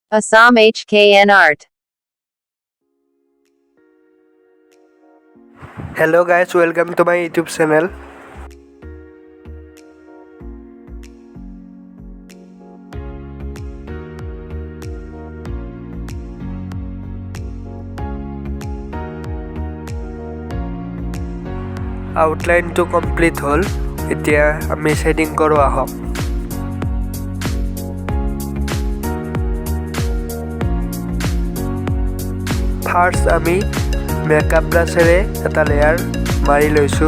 Assam HKN Art. Hello guys, welcome to my YouTube channel. Outline to complete hole. এতিয়া আমি shading কৰো আহক। First আমি makeup ব্রাশেৰে এটা লেয়াৰ মাৰি লৈছো।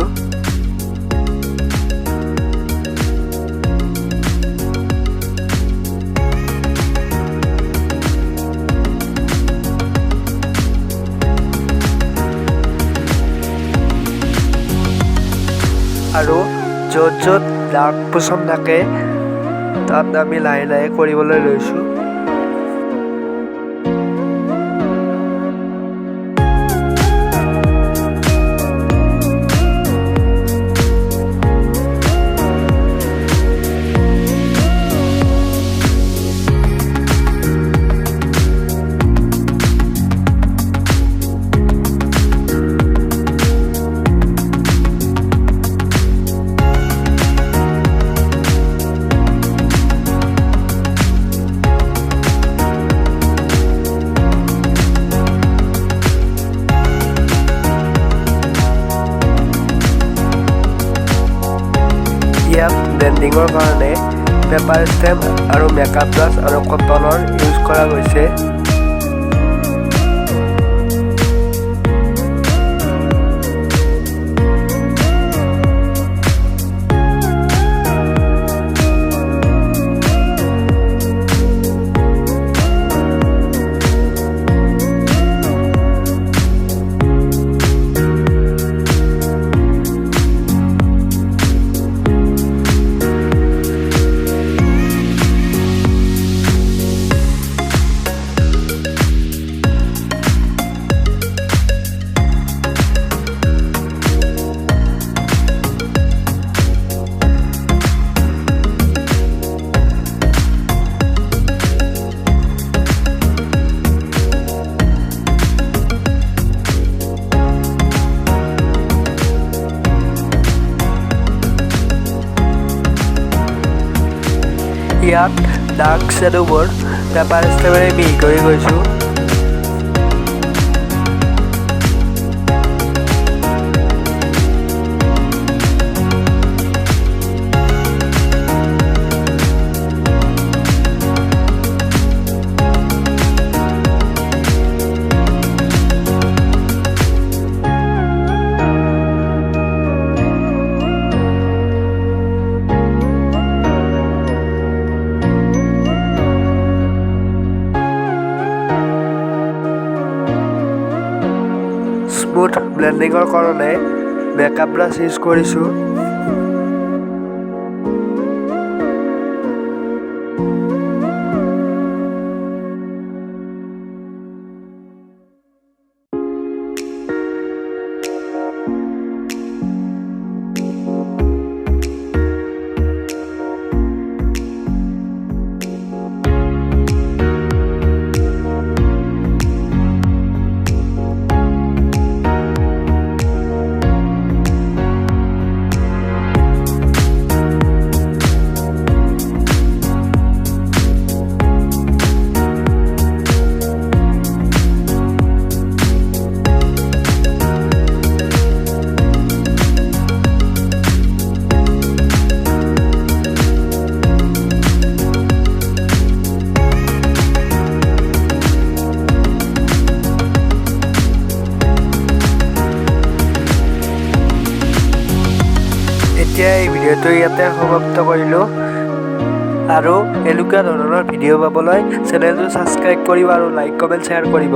আৰু য'ত য'ত ডাৰ্ক পছন্দ থাকে তাত আমি লাহে লাহে কৰিবলৈ লৈছো। ইয়াত ব্লেন্ডিঙৰ কাৰণে পেপাৰ ষ্টেম্প আৰু মেকআপ ব্ৰাছ আৰু কটনৰ ইউজ কৰা গৈছে। ইয়াত ডাৰ্ক শ্বেডোবোৰ পেপাৰ ষ্টেম্পেৰে মিহি কৰি গৈছো। স্মুথ ব্লেন্ডিঙৰ কাৰণে মেকআপ ব্ৰাছ ইউজ কৰিছো। এতিয়া এই ভিডিঅ'টো ইয়াতে সমাপ্ত কৰিলোঁ আৰু এনেকুৱা ধৰণৰ ভিডিঅ' পাবলৈ চেনেলটো ছাবস্ক্ৰাইব কৰিব আৰু লাইক কমেণ্ট শ্বেয়াৰ কৰিব।